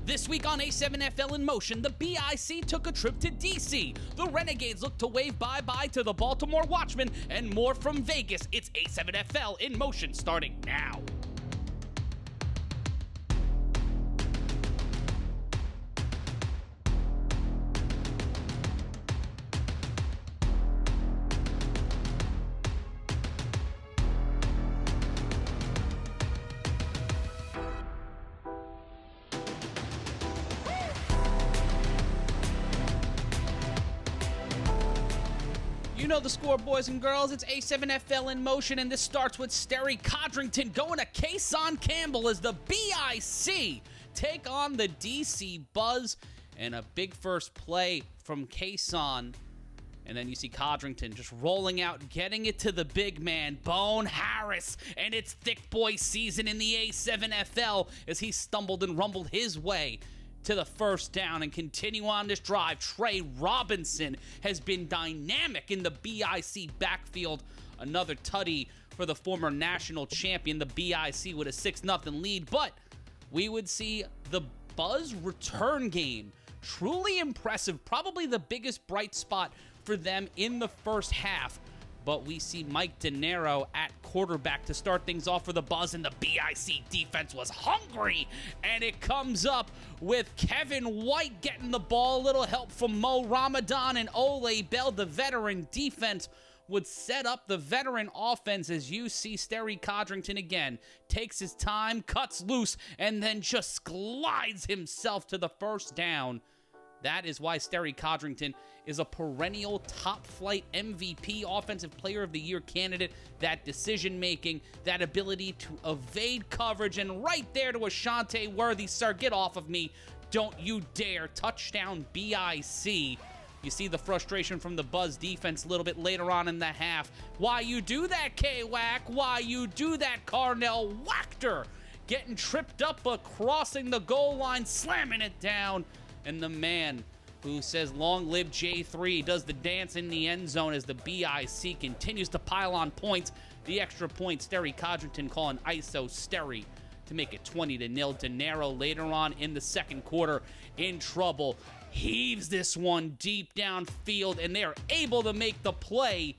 This week on A7FL InMotion, the BIC took a trip to DC. The Renegades look to wave bye-bye to the Baltimore Watchmen, and more from Vegas. It's A7FL InMotion starting now. You know the score, boys and girls. It's A7FL InMotion, and this starts with Sterry Codrington going to Kason Campbell as the BIC take on the DC Buzz, and a big first play from Kason. And then you see Codrington just rolling out, getting it to the big man, Bone Harris, and it's thick boy season in the A7FL as he stumbled and rumbled his way to the first down and continue on this drive. Trey Robinson has been dynamic in the BIC backfield. Another tutty for the former national champion, the BIC, with a 6-0 lead. But we would see the Buzz return game truly impressive, probably the biggest bright spot for them in the first half. But we see Mike DeNero at quarterback to start things off for the Buzz, and the BIC defense was hungry, and it comes up with Kevin White getting the ball, a little help from Mo Ramadan and Ole Bell. The veteran defense would set up the veteran offense as you see Sterry Codrington again takes his time, cuts loose, and then just glides himself to the first down. That is why Sterry Codrington is a perennial top-flight MVP, Offensive Player of the Year candidate. That decision-making, that ability to evade coverage, and right there to Ashante Worthy. Sir, get off of me. Don't you dare. Touchdown BIC. You see the frustration from the Buzz defense a little bit later on in the half. Why you do that, K-Wack? Why you do that, Carnell Wachter? Getting tripped up but crossing the goal line, slamming it down. And the man who says, "Long live J3," does the dance in the end zone as the BIC continues to pile on points. The extra point, Sterry Codrington calling ISO Sterry to make it 20-0. DeNero later on in the second quarter in trouble. Heaves this one deep downfield, and they are able to make the play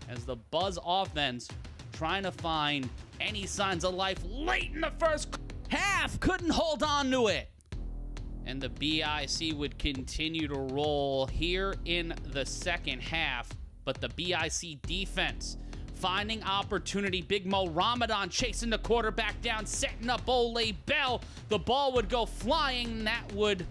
as the Buzz offense trying to find any signs of life late in the first half. Couldn't hold on to it. And the BIC would continue to roll here in the second half. But the BIC defense finding opportunity. Big Mo Ramadan chasing the quarterback down, setting up Ole Bell. The ball would go flying. That would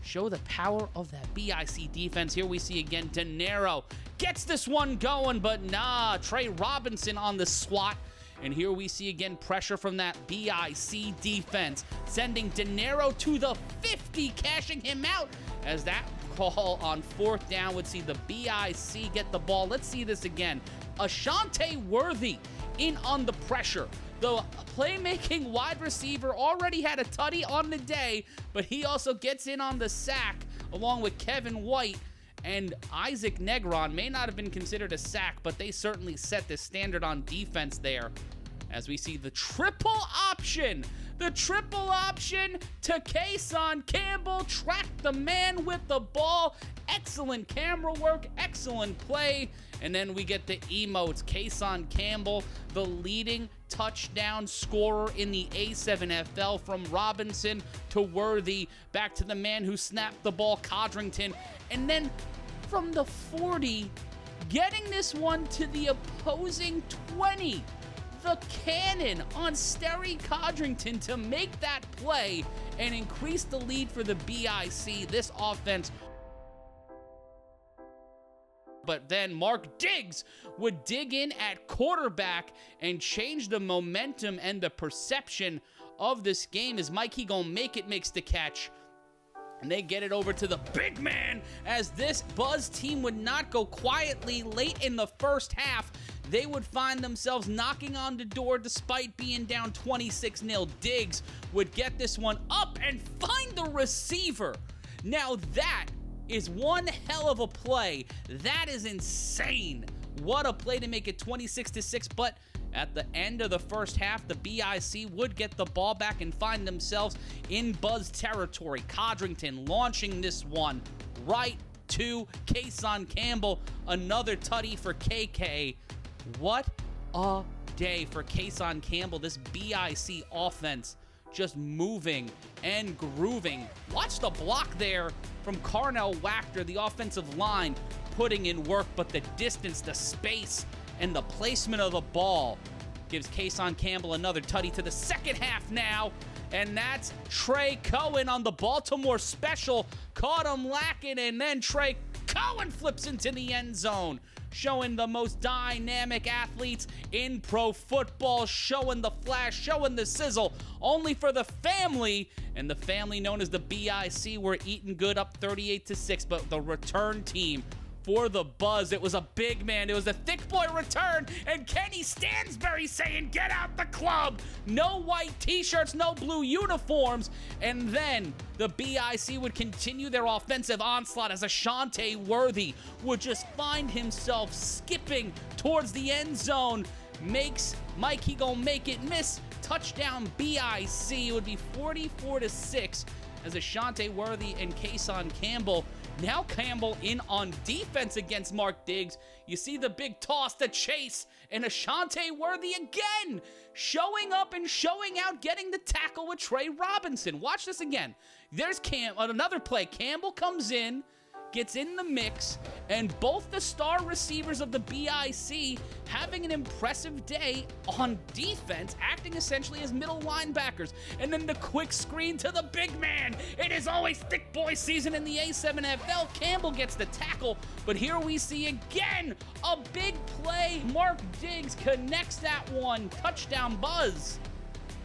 show the power of that BIC defense. Here we see again DeNero gets this one going, but nah, Trey Robinson on the swat. And here we see again pressure from that BIC defense, sending DeNero to the 50, cashing him out as that call on fourth down would see the BIC get the ball. Let's see this again. Ashante Worthy in on the pressure. The playmaking wide receiver already had a tutty on the day, but he also gets in on the sack along with Kevin White. And Isaac Negron may not have been considered a sack, but they certainly set the standard on defense there. As we see the triple option to Kason Campbell, track the man with the ball. Excellent camera work, excellent play. And then we get the emotes. Kason Campbell, the leading touchdown scorer in the A7FL, from Robinson to Worthy, back to the man who snapped the ball, Codrington. And then from the 40, getting this one to the opposing 20. The cannon on Sterry Codrington to make that play and increase the lead for the BIC. This offense. But then Mark Diggs would dig in at quarterback and change the momentum and the perception of this game as Mikey Gon Make It makes the catch. And they get it over to the big man as this Buzz team would not go quietly late in the first half. They would find themselves knocking on the door despite being down 26-0. Diggs would get this one up and find the receiver. Now that is one hell of a play. That is insane What a play to make it 26-6, but at the end of the first half, the BIC would get the ball back and find themselves in Buzz territory. Codrington launching this one right to Kason Campbell. Another tutty for KK. What a day for Kason Campbell. This BIC offense just moving and grooving. Watch the block there from Carnell Wachter, the offensive line, putting in work, but the distance, the space, and the placement of the ball gives Kason Campbell another tutty to the second half now. And that's Trey Cohen on the Baltimore special. Caught him lacking, and then Trey Cohen flips into the end zone, showing the most dynamic athletes in pro football, showing the flash, showing the sizzle, only for the family. And the family known as the BIC were eating good, up 38-6, but the return team for the Buzz, it was a big man. It was a thick boy return, and Kenny Stansbury saying, "Get out the club." No white t-shirts, no blue uniforms. And then the BIC would continue their offensive onslaught as Ashante Worthy would just find himself skipping towards the end zone. Makes Mike, he gonna make it miss. Touchdown BIC. It would be 44-6 as Ashante Worthy and Kason Campbell. Now Campbell in on defense against Mark Diggs. You see the big toss to Chase, and Ashante Worthy again showing up and showing out, getting the tackle with Trey Robinson. Watch this again. There's another play. Campbell comes in, gets in the mix, and both the star receivers of the BIC having an impressive day on defense, acting essentially as middle linebackers. And then the quick screen to the big man. It is always thick boy season in the A7FL. Campbell gets the tackle, but here we see again a big play. Mark Diggs connects that one. Touchdown Buzz.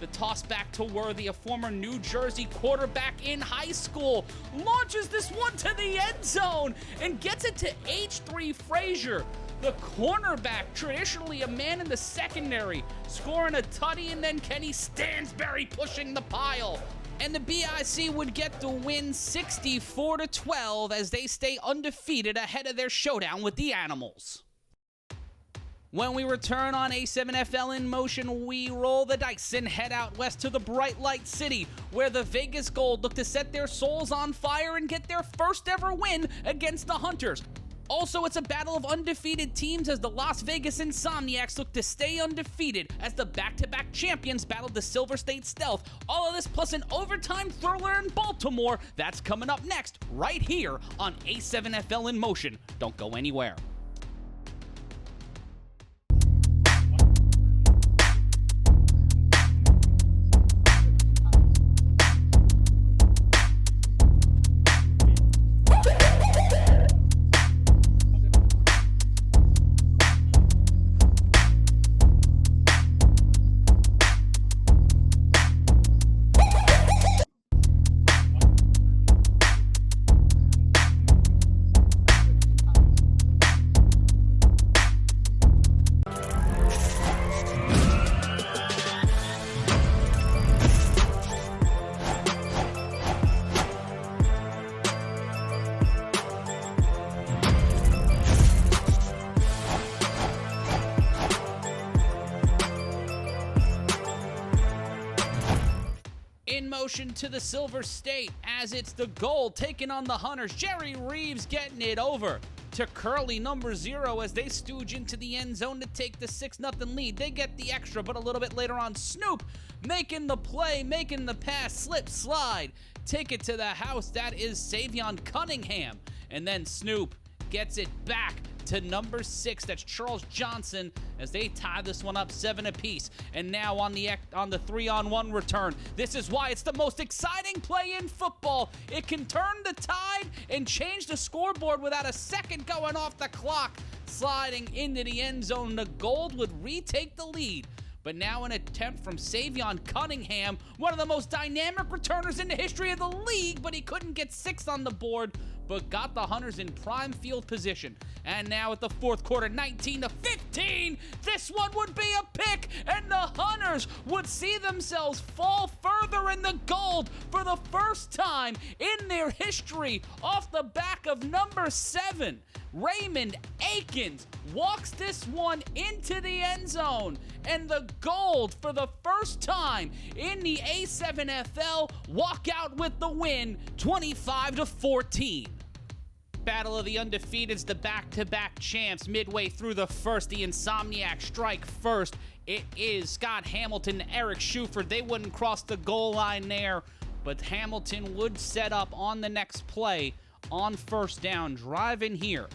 The toss back to Worthy, a former New Jersey quarterback in high school, launches this one to the end zone and gets it to H3 Frazier, the cornerback, traditionally a man in the secondary, scoring a tutty, and then Kenny Stansbury pushing the pile. And the BIC would get the win 64-12 as they stay undefeated ahead of their showdown with the Animals. When we return on A7FL in Motion, we roll the dice and head out west to the Bright Light City, where the Vegas Gold look to set their souls on fire and get their first ever win against the Hunters. Also, it's a battle of undefeated teams as the Las Vegas Insomniacs look to stay undefeated as the back-to-back champions battled the Silver State Stealth. All of this plus an overtime thriller in Baltimore. That's coming up next, right here on A7FL in Motion. Don't go anywhere. In motion to the Silver State as it's the Gold taking on the Hunters. Jerry Reeves getting it over to Curly number 0 as they stooge into the end zone to take the 6-0 lead. They get the extra, but a little bit later on, Snoop making the play, making the pass, slip, slide, take it to the house. That is Savion Cunningham. And then Snoop gets it back to number 6. That's Charles Johnson as they tie this one up 7 apiece. And now on the 3-on-1 return. This is why it's the most exciting play in football. It can turn the tide and change the scoreboard without a second going off the clock. Sliding into the end zone, the Gold would retake the lead. But now an attempt from Savion Cunningham, one of the most dynamic returners in the history of the league, but he couldn't get 6 on the board, but got the Hunters in prime field position. And now at the fourth quarter, 19-15, this this one would be a pick, and the Hunters would see themselves fall further in the gold for the first time in their history off the back of number 7. Raymond Akins walks this one into the end zone, and the gold for the first time in the A7FL walk out with the win, 25-14. Battle of the Undefeateds, the back-to-back champs. Midway through the first, the Insomniacs strike first. It is Scott Hamilton and Eric Shuford. They wouldn't cross the goal line there, but Hamilton would set up on the next play on first down. Drive in here.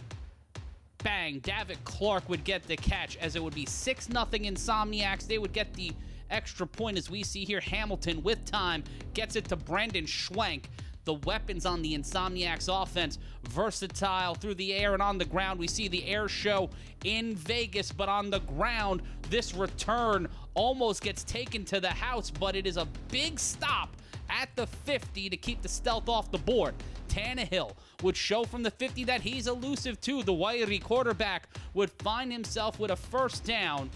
Bang, Davitt Clark would get the catch as it would be 6-0 Insomniacs. They would get the extra point as we see here. Hamilton with time gets it to Brendan Schwenk. The weapons on the Insomniacs offense, versatile through the air and on the ground. We see the air show in Vegas, but on the ground, this return almost gets taken to the house, but it is a big stop at the 50 to keep the stealth off the board. Tannehill would show from the 50 that he's elusive too. The wiry quarterback would find himself with a first down,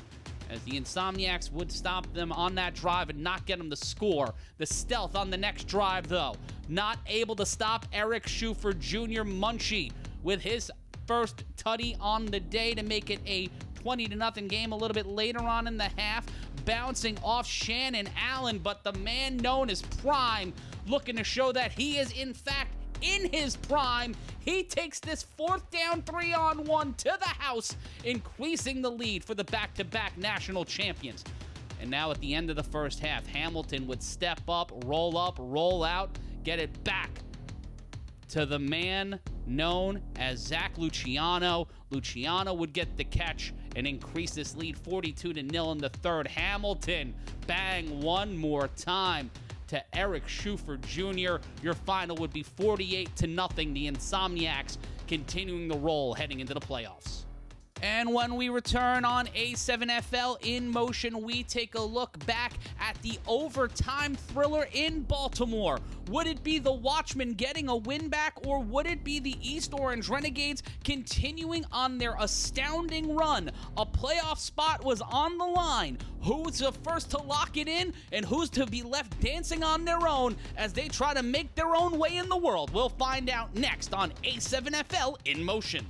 as the Insomniacs would stop them on that drive and not get them to score. The stealth on the next drive, though, not able to stop Eric Shuford Jr. Munchie with his first tutty on the day to make it a 20-0 game a little bit later on in the half, bouncing off Shannon Allen, but the man known as Prime looking to show that he is, in fact, in his prime. He takes this 4th down 3-on-1 to the house, increasing the lead for the back-to-back national champions. And now at the end of the first half, Hamilton would step up, roll out, get it back to the man known as Zach Luciano. Luciano would get the catch and increase this lead 42-0 in the third. Hamilton, bang, one more time to Eric Shuford Jr. Your final would be 48-0. The Insomniacs continuing the roll heading into the playoffs. And when we return on A7FL in motion, we take a look back at the overtime thriller in Baltimore. Would it be the Watchmen getting a win back, or would it be the East Orange Renegades continuing on their astounding run? A playoff spot was on the line. Who's the first to lock it in, and who's to be left dancing on their own as they try to make their own way in the world? We'll find out next on A7FL in motion.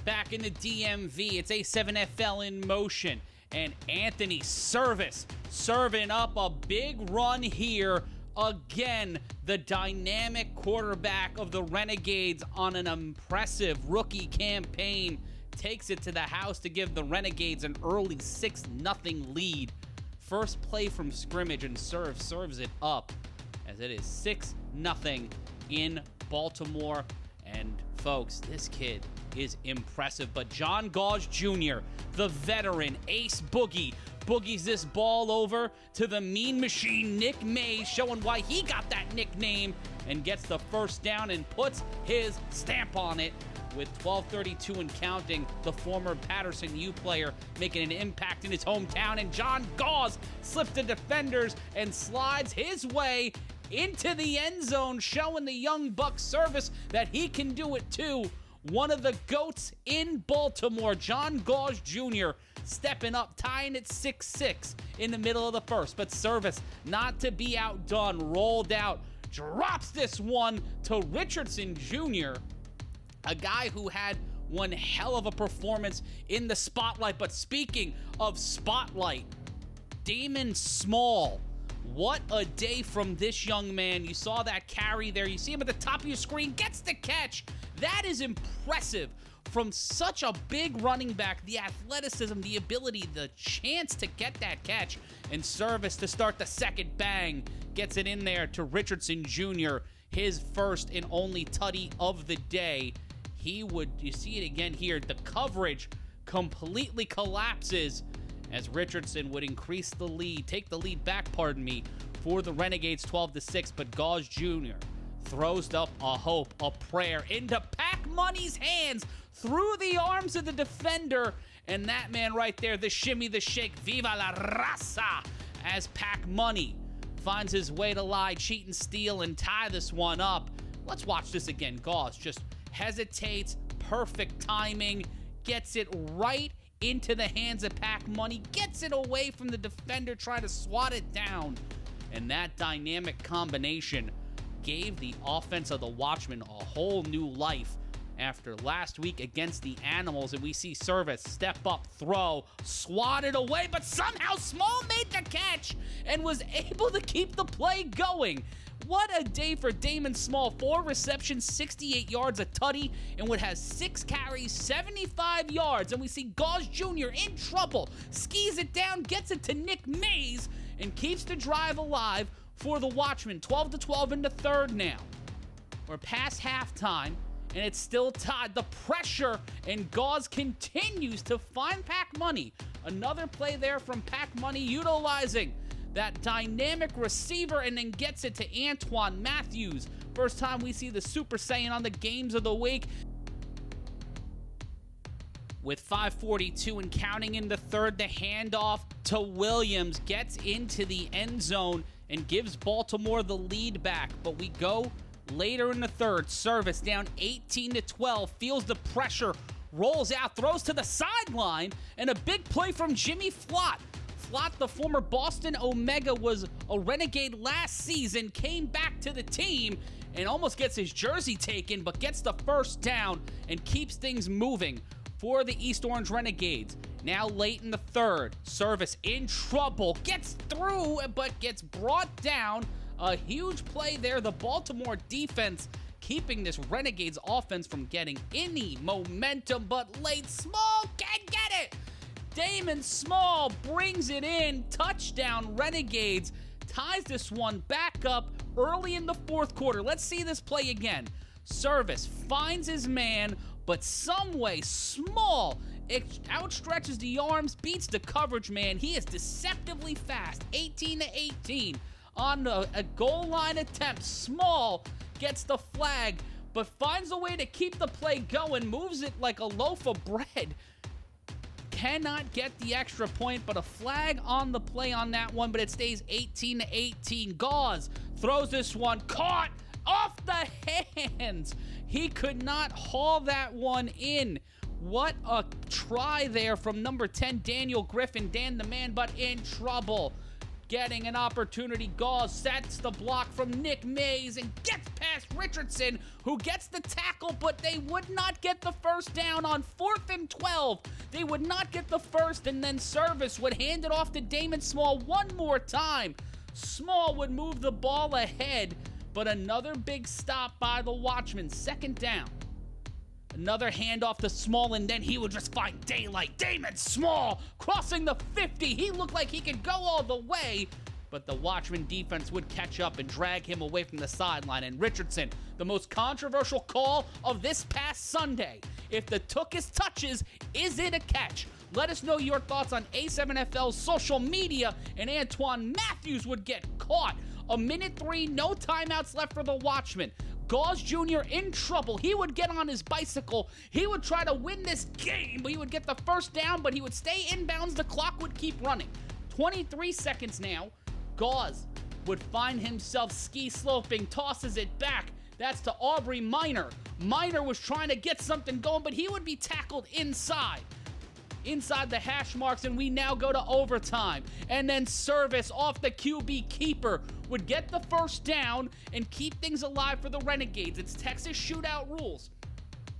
Back in the DMV, it's A7FL in motion, and Anthony Service serving up a big run here. Again, the dynamic quarterback of the Renegades on an impressive rookie campaign takes it to the house to give the Renegades an early 6-0 lead. First play from scrimmage, and serves it up as it is 6-0 in Baltimore. And folks, this kid is impressive, but John Gauge Jr., the veteran ace boogies this ball over to the mean machine Nick Mays, showing why he got that nickname, and gets the first down and puts his stamp on it with 12:32 and counting. The former Patterson U player making an impact in his hometown, and John Gauze slips the defenders and slides his way into the end zone, showing the young buck Service that he can do it too. One of the GOATs in Baltimore, John Gauge Jr., stepping up, tying it 6-6 in the middle of the first. But Service, not to be outdone, rolled out, drops this one to Richardson Jr., a guy who had one hell of a performance in the spotlight. But speaking of spotlight, Damon Small What a day from this young man. You saw that carry there. You see him at the top of your screen. Gets the catch. That is impressive. From such a big running back, the athleticism, the ability, the chance to get that catch, and service to start the second. Bang. Gets it in there to Richardson Jr., his first and only tutty of the day. You see it again here. The coverage completely collapses as Richardson would increase the lead, take the lead back, for the Renegades 12-6, but Gauze Jr. throws up a hope, a prayer into Pac Money's hands through the arms of the defender, and that man right there, the shimmy, the shake, viva la raza, as Pac Money finds his way to lie, cheat, and steal, and tie this one up. Let's watch this again. Gauze just hesitates, perfect timing, gets it right into the hands of Pac Money, gets it away from the defender, trying to swat it down. And that dynamic combination gave the offense of the Watchmen a whole new life after last week against the Animals. And we see Service step up, throw, swatted away, but somehow Small made the catch and was able to keep the play going. What a day for Damon Small. 4 receptions, 68 yards, a tutty, and what has 6 carries, 75 yards. And we see Gauze Jr. in trouble. Skis it down, gets it to Nick Mays, and keeps the drive alive for the Watchmen. 12-12 in the third now. We're past halftime, and it's still tied. The pressure, and Gauze continues to find Pac Money. Another play there from Pac Money, utilizing that dynamic receiver, and then gets it to Antoine Matthews. First time we see the Super Saiyan on the games of the week. With 5:42 and counting in the third, the handoff to Williams gets into the end zone and gives Baltimore the lead back. But we go later in the third. Service down 18-12, feels the pressure, rolls out, throws to the sideline, and a big play from Jimmy Flott. Flott, the former Boston Omega, was a Renegade last season, came back to the team and almost gets his jersey taken, but gets the first down and keeps things moving for the East Orange Renegades. Now late in the third, Service in trouble, gets through, but gets brought down. A huge play there. The Baltimore defense keeping this Renegades offense from getting any momentum, but late. Small can get it. Damon Small brings it in. Touchdown Renegades. Ties this one back up early in the fourth quarter. Let's see this play again. Service finds his man, but some way Small outstretches the arms, beats the coverage man. He is deceptively fast. 18-18 on a goal line attempt. Small gets the flag, but finds a way to keep the play going. Moves it like a loaf of bread. Cannot get the extra point, but a flag on the play on that one, but it stays 18-18. Gauze throws this one, caught off the hands. He could not haul that one in. What a try there from number 10, Daniel Griffin. Dan the man, but in trouble. Getting an opportunity. Gauze sets the block from Nick Mays and gets past Richardson, who gets the tackle, but they would not get the first down on 4th and 12. They would not get the first, and then Service would hand it off to Damon Small one more time. Small would move the ball ahead, but another big stop by the Watchmen. Second down. Another handoff to Small, and then he would just find daylight. Damon Small crossing the 50. He looked like he could go all the way, but the Watchmen defense would catch up and drag him away from the sideline. And Richardson, the most controversial call of this past Sunday. If the Tookus touches, is it a catch? Let us know your thoughts on A7FL's social media. And Antoine Matthews would get caught. 1:03, no timeouts left for the Watchmen. Gauze Jr. in trouble. He would get on his bicycle. He would try to win this game. He would get the first down, but he would stay inbounds. The clock would keep running. 23 seconds now. Gauze would find himself ski sloping, tosses it back. That's to Aubrey Minor. Minor was trying to get something going, but he would be tackled inside the hash marks, and we now go to overtime. And then Service off the QB keeper would get the first down and keep things alive for the Renegades. It's Texas shootout rules.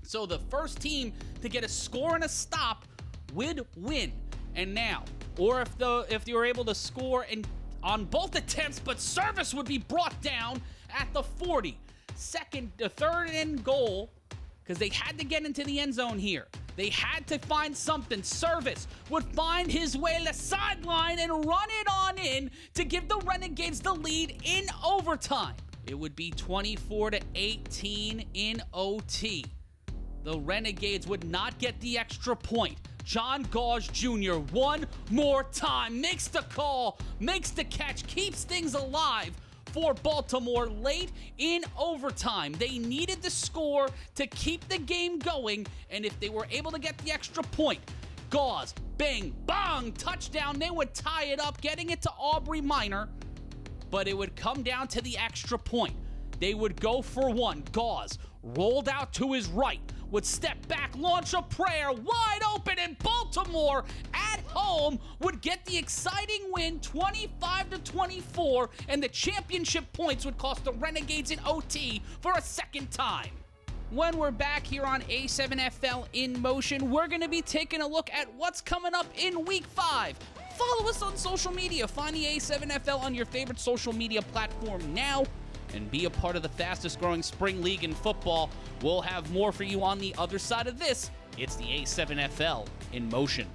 So the first team to get a score and a stop would win. And now, or if you were able to score and on both attempts, but service would be brought down at the 40. Third and goal, because they had to get into the end zone here. They had to find something. Service would find his way to the sideline and run it on in to give the Renegades the lead in overtime. It would be 24-18 in OT. The Renegades would not get the extra point. John Gauge Jr. one more time makes the call, makes the catch, keeps things alive for Baltimore late in overtime. They needed the score to keep the game going, and if they were able to get the extra point, Gauze, bang, bang, touchdown, they would tie it up, getting it to Aubrey Minor, but it would come down to the extra point. They would go for one. Gauze rolled out to his right, would step back, launch a prayer, wide open, and Baltimore at home would get the exciting win 25-24, and the championship points would cost the Renegades in OT for a second time. When we're back here on A7FL in Motion, we're going to be taking a look at what's coming up in Week 5. Follow us on social media. Find the A7FL on your favorite social media platform now, and be a part of the fastest growing spring league in football. We'll have more for you on the other side of this. It's the A7FL in Motion.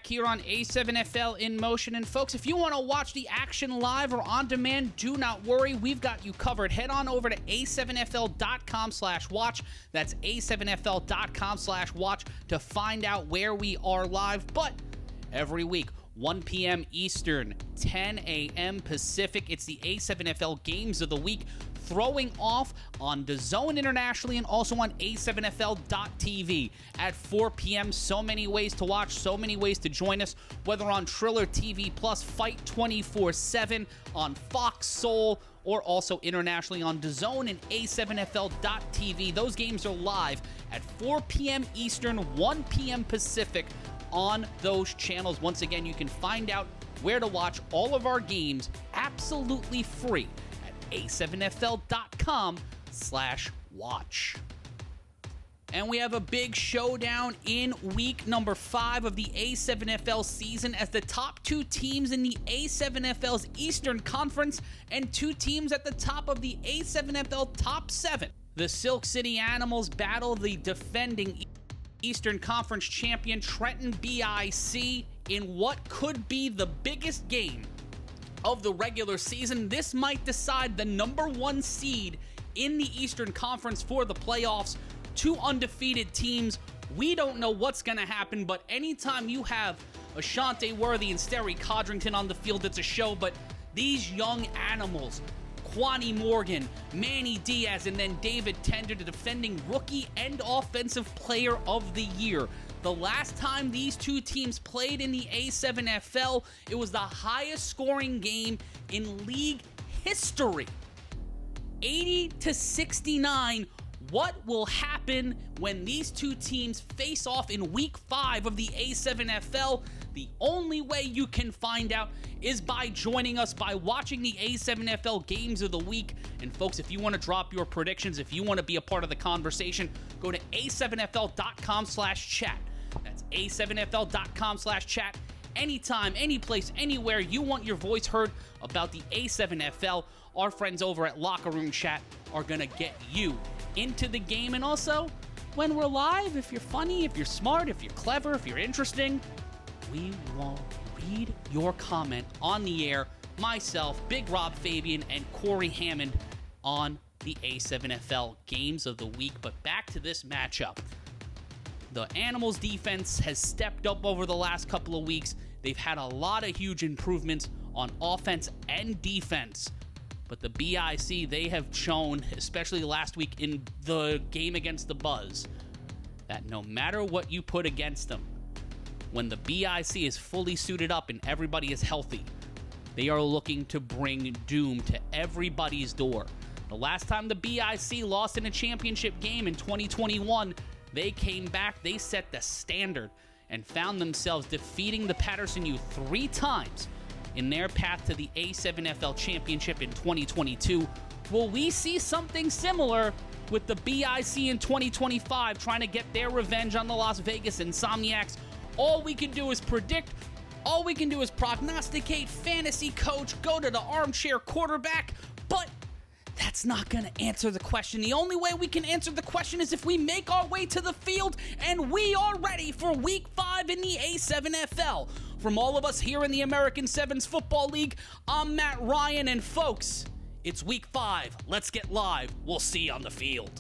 Here on A7FL in Motion. And folks, if you want to watch the action live or on demand, do not worry, we've got you covered. Head on over to a7fl.com/watch. That's a7fl.com/watch to find out where we are live. But every week, 1 p.m. Eastern, 10 a.m. Pacific, it's the A7FL Games of the Week, throwing off on DAZN internationally and also on a7fl.tv at 4 p.m. So many ways to watch, so many ways to join us, whether on Triller TV Plus, Fight 24/7, on Fox Soul, or also internationally on DAZN and a7fl.tv. Those games are live at 4 p.m. Eastern, 1 p.m. Pacific on those channels. Once again, you can find out where to watch all of our games absolutely free a7fl.com/watch. And we have a big showdown in week number 5 of the A7FL season, as the top 2 teams in the A7FL's Eastern Conference and 2 teams at the top of the A7FL top 7. The Silk City Animals battle the defending Eastern Conference champion Trenton BIC in what could be the biggest game of the regular season. This might decide the number 1 seed in the Eastern Conference for the playoffs. 2 undefeated teams. We don't know what's going to happen, but anytime you have Ashante Worthy and Sterry Codrington on the field, it's a show. But these young animals, Kwani Morgan, Manny Diaz, and then David Tender, the defending rookie and offensive player of the year. The last time these 2 teams played in the A7FL, it was the highest scoring game in league history. 80-69. What will happen when these 2 teams face off in Week 5 of the A7FL? The only way you can find out is by joining us, by watching the A7FL Games of the Week. And folks, if you want to drop your predictions, if you want to be a part of the conversation, go to a7fl.com/chat. That's a7fl.com/chat. Anytime, any place, anywhere you want your voice heard about the A7FL, our friends over at Locker Room Chat are going to get you into the game. And also, when we're live, if you're funny, if you're smart, if you're clever, if you're interesting, we will read your comment on the air. Myself, Big Rob Fabian, and Corey Hammond on the A7FL Games of the Week. But back to this matchup. The Animals defense has stepped up over the last couple of weeks. They've had a lot of huge improvements on offense and defense. But the BIC, they have shown, especially last week in the game against the Buzz, that no matter what you put against them, when the BIC is fully suited up and everybody is healthy, They are looking to bring doom to everybody's door. The last time the BIC lost in a championship game in 2021, they came back, they set the standard, and found themselves defeating the Patterson U 3 times in their path to the A7FL Championship in 2022. Will we see something similar with the BIC in 2025 trying to get their revenge on the Las Vegas Insomniacs? All we can do is predict. All we can do is prognosticate, fantasy coach, go to the armchair quarterback, but that's not going to answer the question. The only way we can answer the question is if we make our way to the field, and we are ready for Week 5 in the A7FL. From all of us here in the American Sevens Football League, I'm Matt Ryan, and folks, it's Week 5. Let's get live. We'll see you on the field.